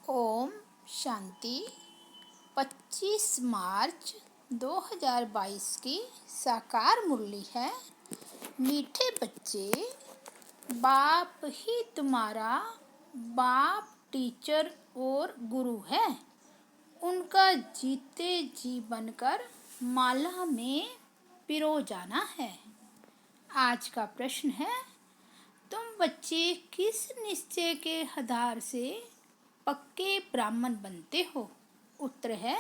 ओम शांति। 25 मार्च 2022 की साकार मुरली है। मीठे बच्चे, बाप ही तुम्हारा बाप, टीचर और गुरु है। उनका जीते जी बनकर माला में पिरो जाना है। आज का प्रश्न है, तुम बच्चे किस निश्चय के आधार से पक्के ब्राह्मण बनते हो? उत्तर है,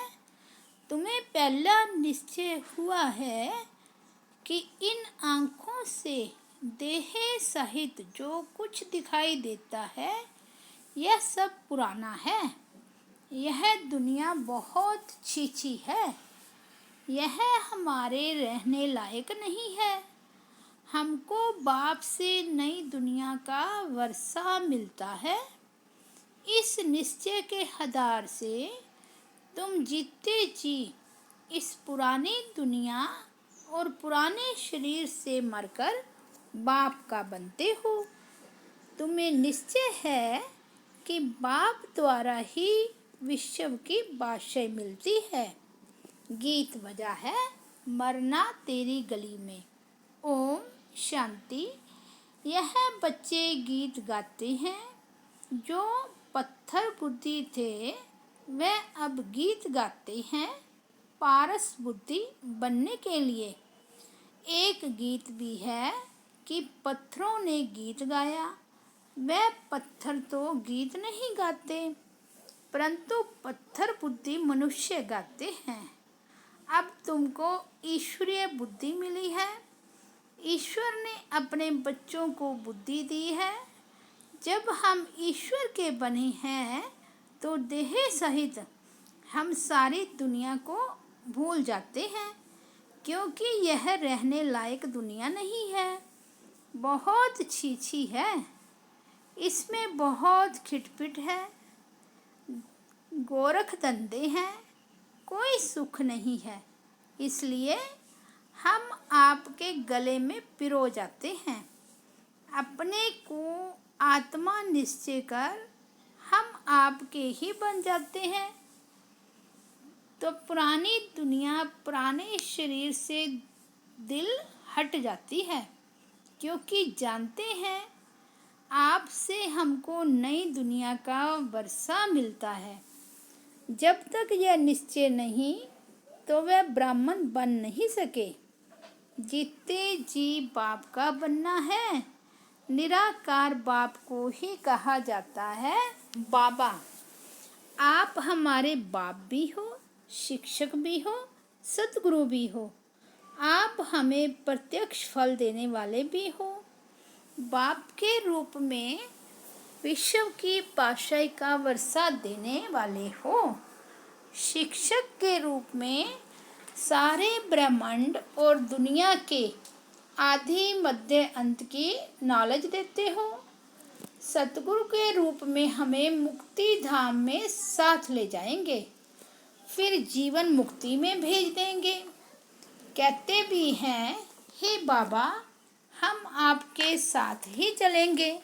तुम्हें पहला निश्चय हुआ है कि इन आँखों से देह सहित जो कुछ दिखाई देता है यह सब पुराना है। यह दुनिया बहुत छीछी है। यह हमारे रहने लायक नहीं है। हमको बाप से नई दुनिया का वर्षा मिलता है। इस निश्चय के आधार से तुम जीते जी इस पुरानी दुनिया और पुराने शरीर से मरकर बाप का बनते हो। तुम्हें निश्चय है कि बाप द्वारा ही विश्व की बादशाही मिलती है। गीत बजा है, मरना तेरी गली में। ओम शांति। यह बच्चे गीत गाते हैं। जो पत्थर बुद्धि थे वे अब गीत गाते हैं पारस बुद्धि बनने के लिए। एक गीत भी है कि पत्थरों ने गीत गाया। वे पत्थर तो गीत नहीं गाते, परंतु पत्थर बुद्धि मनुष्य गाते हैं। अब तुमको ईश्वरीय बुद्धि मिली है। ईश्वर ने अपने बच्चों को बुद्धि दी है। जब हम ईश्वर के बने हैं तो देह सहित हम सारी दुनिया को भूल जाते हैं, क्योंकि यह रहने लायक दुनिया नहीं है। बहुत छीछी है। इसमें बहुत खिटपिट है, गोरख धंधे हैं, कोई सुख नहीं है। इसलिए हम आपके गले में पिरो जाते हैं। अपने को आत्मा निश्चय कर हम आपके ही बन जाते हैं। तो पुरानी दुनिया, पुराने शरीर से दिल हट जाती है, क्योंकि जानते हैं आपसे हमको नई दुनिया का वर्षा मिलता है। जब तक यह निश्चय नहीं तो वह ब्राह्मण बन नहीं सके। जीते जी बाप का बनना है। निराकार बाप को ही कहा जाता है बाबा। आप हमारे बाप भी हो, शिक्षक भी हो, सतगुरु भी हो। आप हमें प्रत्यक्ष फल देने वाले भी हो। बाप के रूप में विश्व की बादशाही का वर्षा देने वाले हो। शिक्षक के रूप में सारे ब्रह्मांड और दुनिया के आदि मध्य अंत की नॉलेज देते हो। सतगुरु के रूप में हमें मुक्ति धाम में साथ ले जाएंगे, फिर जीवन मुक्ति में भेज देंगे। कहते भी हैं, हे बाबा, हम आपके साथ ही चलेंगे।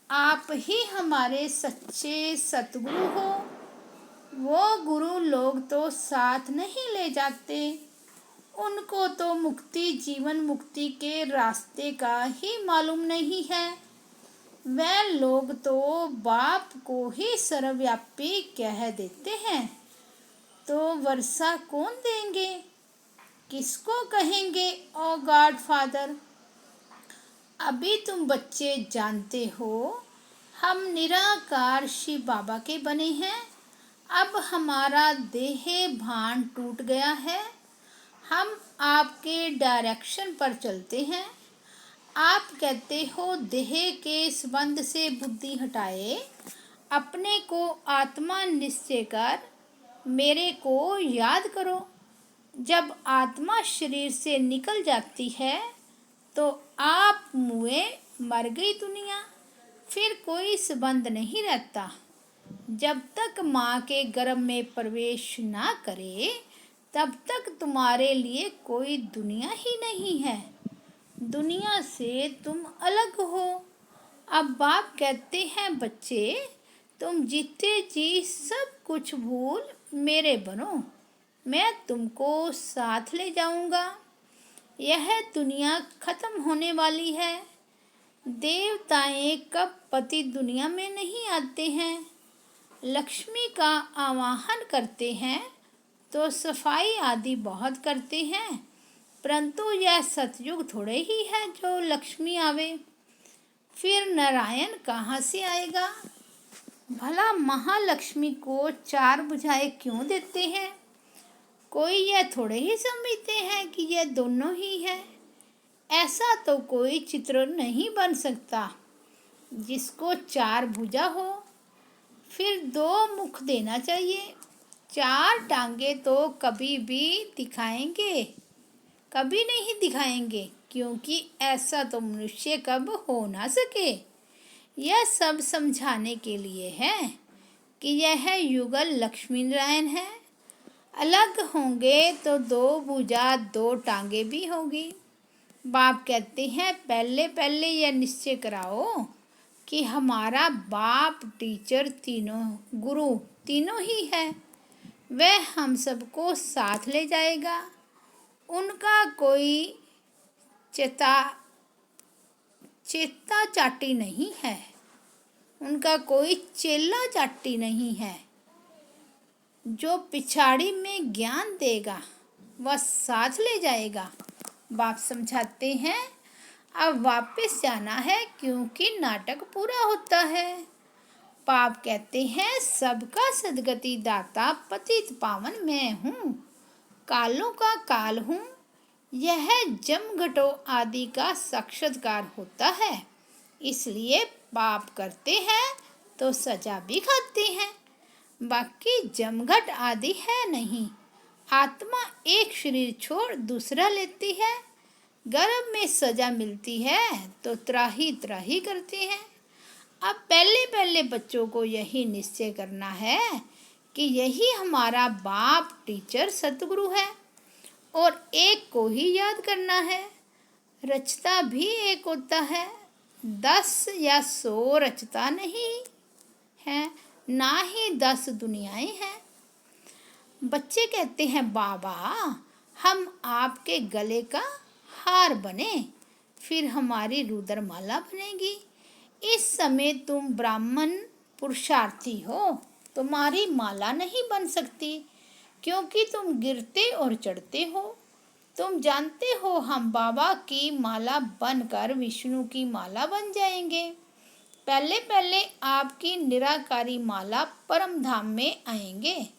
आप ही हमारे सच्चे सतगुरु हो। वो गुरु लोग तो साथ नहीं ले जाते। उनको तो मुक्ति, जीवन मुक्ति के रास्ते का ही मालूम नहीं है। वे लोग तो बाप को ही सर्वव्यापी कह देते हैं। तो वर्षा कौन देंगे? किसको कहेंगे ओ गॉड फादर? अभी तुम बच्चे जानते हो हम निराकार शिव बाबा के बने हैं। अब हमारा देह भान टूट गया है। हम आपके डायरेक्शन पर चलते हैं। आप कहते हो देह के संबंध से बुद्धि हटाए, अपने को आत्मा निश्चय कर मेरे को याद करो। जब आत्मा शरीर से निकल जाती है तो आप मुए, मर गई दुनिया, फिर कोई संबंध नहीं रहता। जब तक माँ के गर्भ में प्रवेश ना करे तब तक तुम्हारे लिए कोई दुनिया ही नहीं है। दुनिया से तुम अलग हो। अब बाप कहते हैं, बच्चे तुम जीते जी सब कुछ भूल मेरे बनो, मैं तुमको साथ ले जाऊंगा। यह दुनिया खत्म होने वाली है। देवताएं कब पति दुनिया में नहीं आते हैं, लक्ष्मी का आवाहन करते हैं तो सफाई आदि बहुत करते हैं, परंतु यह सतयुग थोड़े ही है जो लक्ष्मी आवे। फिर नारायण कहाँ से आएगा? भला महालक्ष्मी को चार भुजाएं क्यों देते हैं? कोई यह थोड़े ही समझते हैं कि यह दोनों ही है। ऐसा तो कोई चित्र नहीं बन सकता जिसको चार भुजा हो। फिर दो मुख देना चाहिए। चार टांगे तो कभी भी दिखाएंगे, कभी नहीं दिखाएंगे, क्योंकि ऐसा तो मनुष्य कब हो ना सके। यह सब समझाने के लिए है कि यह युगल लक्ष्मी नारायण है। अलग होंगे तो दो भुजा दो टांगे भी होगी। बाप कहते हैं पहले पहले यह निश्चय कराओ कि हमारा बाप, टीचर, तीनों गुरु तीनों ही है। वह हम सबको साथ ले जाएगा। उनका कोई चेता चाटी नहीं है, उनका कोई चेला चाटी नहीं है। जो पिछाड़ी में ज्ञान देगा वह साथ ले जाएगा। बाप समझाते हैं अब वापस जाना है क्योंकि नाटक पूरा होता है। बाप कहते हैं सबका सदगति दाता पतित पावन मैं हूँ, कालों का काल हूँ। यह जमघटो आदि का साक्षात्कार होता है, इसलिए पाप करते हैं तो सजा भी खाते हैं। बाकी जमघट आदि है नहीं। आत्मा एक शरीर छोड़ दूसरा लेती है। गर्भ में सजा मिलती है तो त्राही त्राही करते हैं। अब पहले पहले बच्चों को यही निश्चय करना है कि यही हमारा बाप, टीचर, सतगुरु है और एक को ही याद करना है। रचता भी एक होता है, 10 या 100 रचता नहीं है, ना ही 10 दुनियाएं हैं। बच्चे कहते हैं बाबा हम आपके गले का हार बने, फिर हमारी रुद्रमाला बनेगी। इस समय तुम ब्राह्मण पुरुषार्थी हो, तुम्हारी माला नहीं बन सकती क्योंकि तुम गिरते और चढ़ते हो। तुम जानते हो हम बाबा की माला बनकर विष्णु की माला बन जाएंगे। पहले पहले आपकी निराकारी माला परम धाम में आएंगे,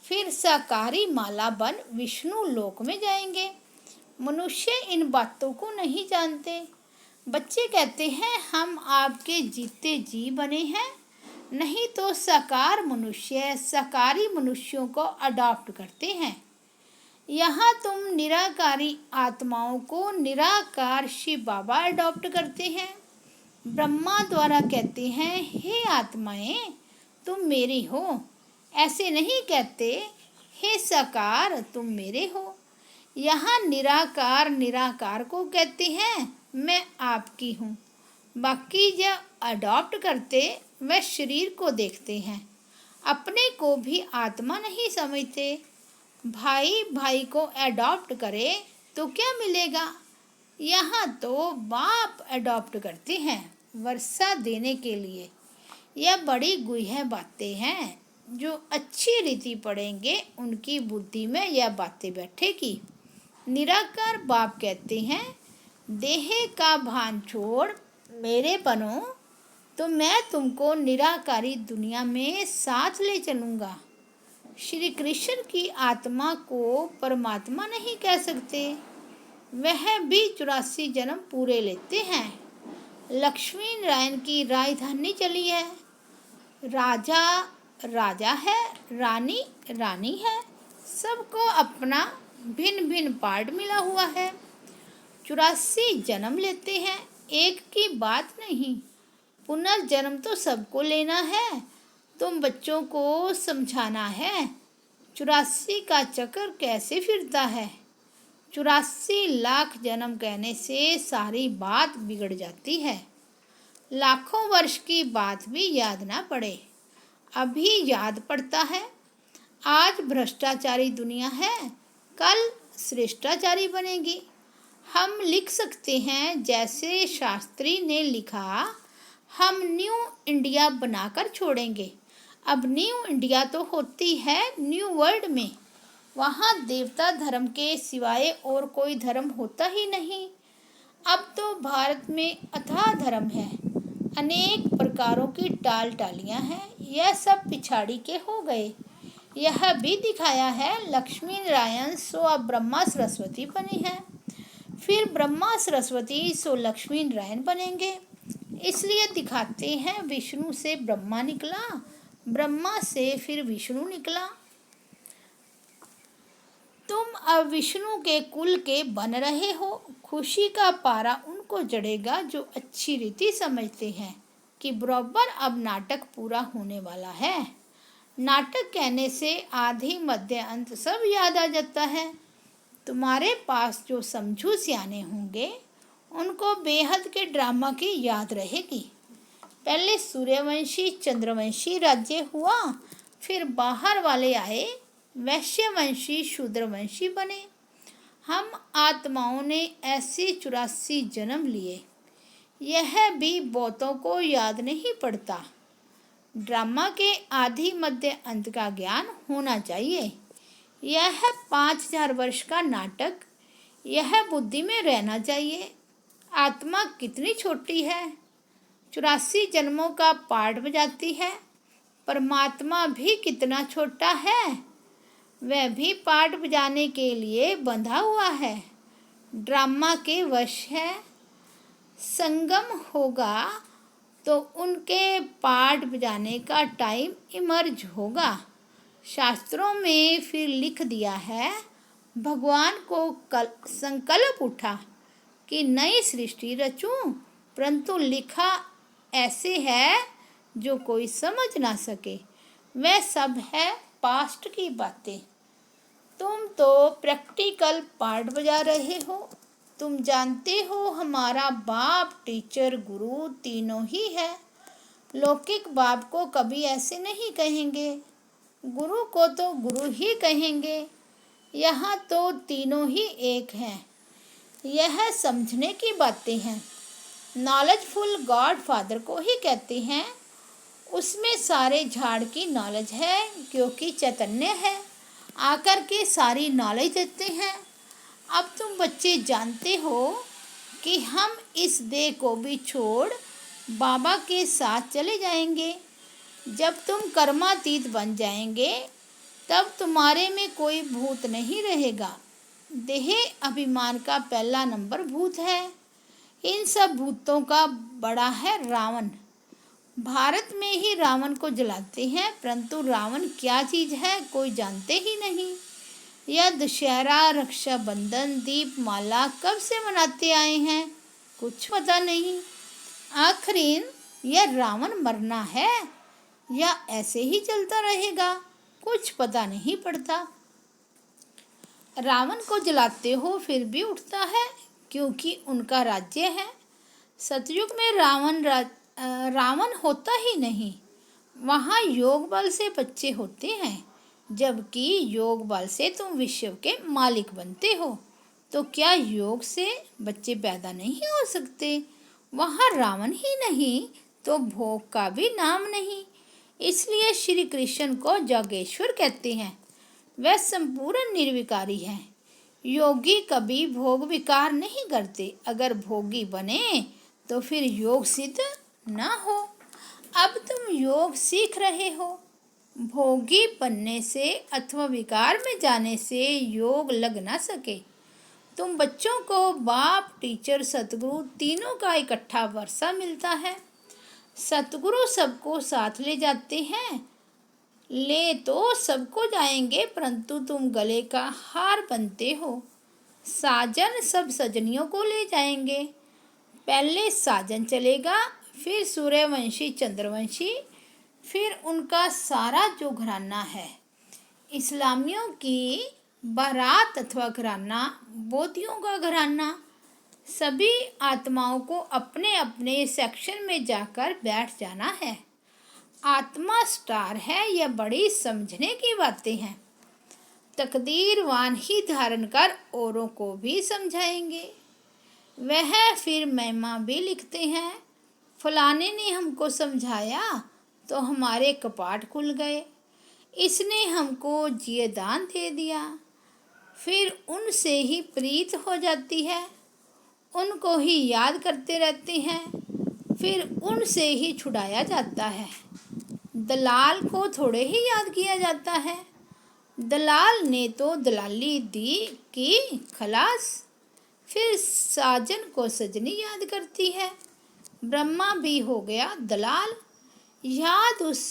फिर साकारी माला बन विष्णु लोक में जाएंगे। मनुष्य इन बातों को नहीं जानते। बच्चे कहते हैं हम आपके जीते जी बने हैं, नहीं तो साकार मनुष्य साकारी मनुष्यों को अडॉप्ट करते हैं। यहाँ तुम निराकारी आत्माओं को निराकार शिव बाबा अडॉप्ट करते हैं। ब्रह्मा द्वारा कहते हैं हे आत्माएं तुम मेरी हो, ऐसे नहीं कहते हे साकार तुम मेरे हो। यहाँ निराकार निराकार को कहते हैं मैं आपकी हूँ। बाकी जो अडॉप्ट करते वह शरीर को देखते हैं, अपने को भी आत्मा नहीं समझते। भाई भाई को अडॉप्ट करे तो क्या मिलेगा? यहाँ तो बाप अडॉप्ट करते हैं वर्षा देने के लिए। यह बड़ी गुह्य बातें हैं, जो अच्छी रीति पढ़ेंगे उनकी बुद्धि में यह बातें बैठेगी। निराकार बाप कहते हैं देह का भान छोड़ मेरे बनो तो मैं तुमको निराकारी दुनिया में साथ ले चलूँगा। श्री कृष्ण की आत्मा को परमात्मा नहीं कह सकते, वह भी 84 जन्म पूरे लेते हैं। लक्ष्मी नारायण की राजधानी चली है। राजा राजा है, रानी रानी है, सबको अपना भिन्न भिन्न पार्ट मिला हुआ है। 84 जन्म लेते हैं, एक की बात नहीं। पुनर्जन्म तो सबको लेना है। तुम बच्चों को समझाना है 84 का चक्कर कैसे फिरता है। 84 लाख जन्म कहने से सारी बात बिगड़ जाती है। लाखों वर्ष की बात भी याद ना पड़े। अभी याद पड़ता है। आज भ्रष्टाचारी दुनिया है, कल श्रेष्ठाचारी बनेगी। हम लिख सकते हैं जैसे शास्त्री ने लिखा, हम न्यू इंडिया बनाकर छोड़ेंगे। अब न्यू इंडिया तो होती है न्यू वर्ल्ड में। वहाँ देवता धर्म के सिवाय और कोई धर्म होता ही नहीं। अब तो भारत में अथाह धर्म है, अनेक प्रकारों की टाल टालियाँ हैं। यह सब पिछाड़ी के हो गए। यह भी दिखाया है लक्ष्मी नारायण सो अब ब्रह्मा सरस्वती बनी है, फिर ब्रह्मा सरस्वती सो लक्ष्मी नारायण बनेंगे। इसलिए दिखाते हैं विष्णु से ब्रह्मा निकला, ब्रह्मा से फिर विष्णु निकला। तुम अब विष्णु के कुल के बन रहे हो। खुशी का पारा उनको जड़ेगा जो अच्छी रीति समझते हैं कि बराबर अब नाटक पूरा होने वाला है। नाटक कहने से आधि मध्य अंत सब याद आ जाता है। तुम्हारे पास जो समझू सियाने होंगे उनको बेहद के ड्रामा की याद रहेगी। पहले सूर्यवंशी चंद्रवंशी राज्य हुआ, फिर बाहर वाले आए, वैश्यवंशी शूद्रवंशी बने। हम आत्माओं ने ऐसे 84 जन्म लिए, यह भी बहुतों को याद नहीं पड़ता। ड्रामा के आदि मध्य अंत का ज्ञान होना चाहिए। यह 5000 वर्ष का नाटक, यह बुद्धि में रहना चाहिए। आत्मा कितनी छोटी है, 84 जन्मों का पाठ बजाती है। परमात्मा भी कितना छोटा है, वह भी पाठ बजाने के लिए बंधा हुआ है। ड्रामा के वश है। संगम होगा तो उनके पाठ बजाने का टाइम इमर्ज होगा। शास्त्रों में फिर लिख दिया है, भगवान को संकल्प उठा कि नई सृष्टि रचूं, परंतु लिखा ऐसे है जो कोई समझ ना सके। वह सब है पास्ट की बातें। तुम तो प्रैक्टिकल पार्ट बजा रहे हो। तुम जानते हो हमारा बाप टीचर गुरु तीनों ही है। लौकिक बाप को कभी ऐसे नहीं कहेंगे, गुरु को तो गुरु ही कहेंगे। यहाँ तो तीनों ही एक हैं। यह समझने की बातें हैं। नॉलेजफुल गॉड फादर को ही कहते हैं। उसमें सारे झाड़ की नॉलेज है, क्योंकि चैतन्य है, आकर के सारी नॉलेज देते हैं। अब तुम बच्चे जानते हो कि हम इस देह को भी छोड़ बाबा के साथ चले जाएंगे। जब तुम कर्मातीत बन जाएंगे तब तुम्हारे में कोई भूत नहीं रहेगा। देह अभिमान का पहला नंबर भूत है। इन सब भूतों का बड़ा है रावण। भारत में ही रावण को जलाते हैं, परंतु रावण क्या चीज़ है कोई जानते ही नहीं। यह दशहरा, रक्षाबंधन, दीपमाला कब से मनाते आए हैं कुछ पता नहीं। आखिर यह रावण मरना है या ऐसे ही चलता रहेगा कुछ पता नहीं पड़ता। रावण को जलाते हो फिर भी उठता है, क्योंकि उनका राज्य है। सतयुग में रावण होता ही नहीं। वहाँ योग बल से बच्चे होते हैं, जबकि योग बल से तुम विश्व के मालिक बनते हो। तो क्या योग से बच्चे पैदा नहीं हो सकते? वहाँ रावण ही नहीं तो भोग का भी नाम नहीं। इसलिए श्री कृष्ण को जागेश्वर कहते हैं। वह संपूर्ण निर्विकारी है। योगी कभी भोग विकार नहीं करते। अगर भोगी बने तो फिर योग सिद्ध ना हो। अब तुम योग सीख रहे हो। भोगी बनने से अथवा विकार में जाने से योग लग ना सके। तुम बच्चों को बाप, टीचर, सतगुरु तीनों का इकट्ठा वर्षा मिलता है। सतगुरु सबको साथ ले जाते हैं। ले तो सबको जाएंगे, परंतु तुम गले का हार बनते हो। साजन सब सजनियों को ले जाएंगे। पहले साजन चलेगा, फिर सूर्यवंशी चंद्रवंशी, फिर उनका सारा जो घराना है। इस्लामियों की बारात अथवा घराना, बौद्धियों का घराना। सभी आत्माओं को अपने अपने सेक्शन में जाकर बैठ जाना है। आत्मा स्टार है, यह बड़ी समझने की बातें हैं। तकदीरवान ही धारण कर औरों को भी समझाएंगे। वह फिर महिमा भी लिखते हैं, फलाने ने हमको समझाया तो हमारे कपाट खुल गए, इसने हमको ये दान दे दिया। फिर उनसे ही प्रीत हो जाती है, उनको ही याद करते रहते हैं, फिर उनसे ही छुड़ाया जाता है। दलाल को थोड़े ही याद किया जाता है, दलाल ने तो दलाली दी की खलास, फिर साजन को सजनी याद करती है। ब्रह्मा भी हो गया दलाल, याद उस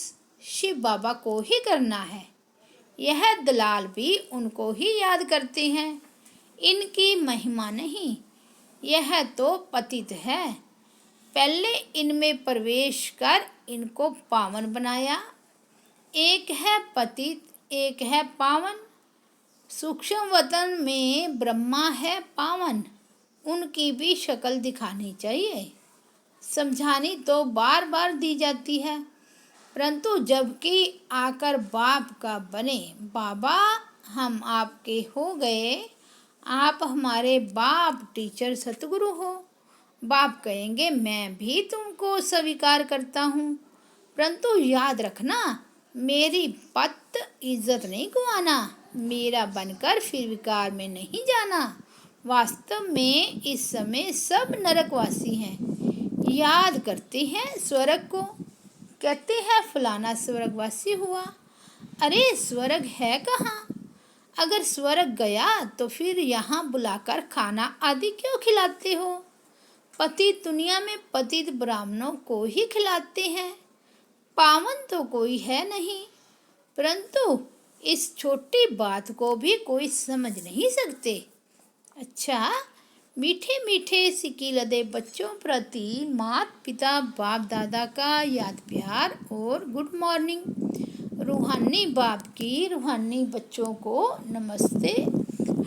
शिव बाबा को ही करना है, यह दलाल भी उनको ही याद करते हैं। इनकी महिमा नहीं, यह तो पतित है, पहले इनमें प्रवेश कर इनको पावन बनाया। एक है पतित, एक है पावन, सूक्ष्म वतन में ब्रह्मा है पावन, उनकी भी शक्ल दिखानी चाहिए। समझानी तो बार बार दी जाती है, परंतु जबकि आकर बाप का बने, बाबा हम आपके हो गए, आप हमारे बाप टीचर सतगुरु हो। बाप कहेंगे मैं भी तुमको स्वीकार करता हूँ, परंतु याद रखना मेरी पत इज्जत नहीं गंवाना, मेरा बनकर फिर विकार में नहीं जाना। वास्तव में इस समय सब नरकवासी हैं, याद करते हैं स्वर्ग को, कहते हैं फलाना स्वर्गवासी हुआ। अरे स्वर्ग है कहाँ? अगर स्वर्ग गया तो फिर यहाँ बुलाकर खाना आदि क्यों खिलाते हो? पतित दुनिया में पतित ब्राह्मणों को ही खिलाते हैं, पावन तो कोई है नहीं। परंतु इस छोटी बात को भी कोई समझ नहीं सकते। अच्छा, मीठे मीठे सिक्की लदे बच्चों प्रति माता पिता बाप दादा का याद प्यार और गुड मॉर्निंग। रूहानी बाप की रूहानी बच्चों को नमस्ते।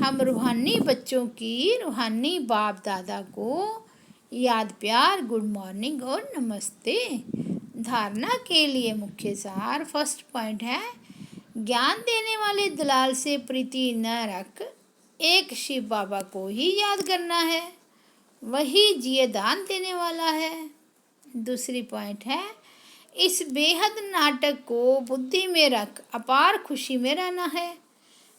हम रूहानी बच्चों की रूहानी बाप दादा को याद प्यार गुड मॉर्निंग और नमस्ते। धारणा के लिए मुख्य सार फर्स्ट पॉइंट है, ज्ञान देने वाले दलाल से प्रीति न रख, एक शिव बाबा को ही याद करना है, वही जिये दान देने वाला है। दूसरी पॉइंट है, इस बेहद नाटक को बुद्धि में रख अपार खुशी में रहना है।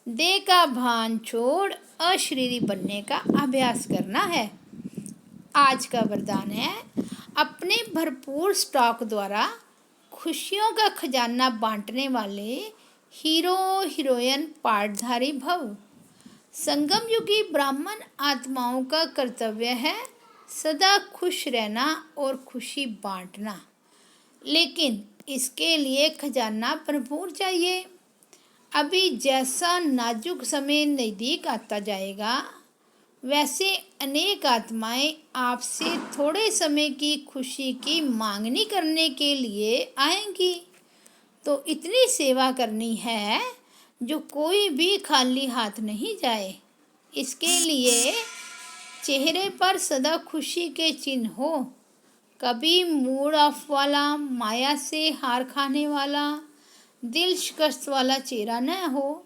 देह का भान छोड़ अशरीरी बनने का अभ्यास करना है। आज का वरदान है, अपने भरपूर स्टॉक द्वारा खुशियों का खजाना बांटने वाले हीरो हीरोइन पाठधारी भव। संगम युगी ब्राह्मण आत्माओं का कर्तव्य है सदा खुश रहना और खुशी बांटना, लेकिन इसके लिए खजाना भरपूर चाहिए। अभी जैसा नाजुक समय नज़दीक आता जाएगा, वैसे अनेक आत्माएं आपसे थोड़े समय की खुशी की मांगनी करने के लिए आएंगी, तो इतनी सेवा करनी है जो कोई भी खाली हाथ नहीं जाए। इसके लिए चेहरे पर सदा खुशी के चिन्ह हो, कभी मूड ऑफ वाला, माया से हार खाने वाला, दिल शिकस्त वाला चेहरा न हो।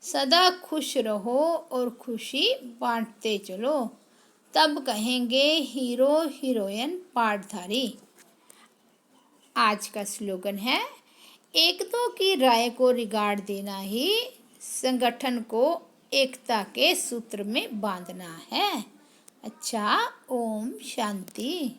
सदा खुश रहो और खुशी बांटते चलो, तब कहेंगे हीरो हीरोइन पाठधारी। आज का स्लोगन है, एकता की राय को रिगार्ड देना ही संगठन को एकता के सूत्र में बांधना है। अच्छा, ओम शांति।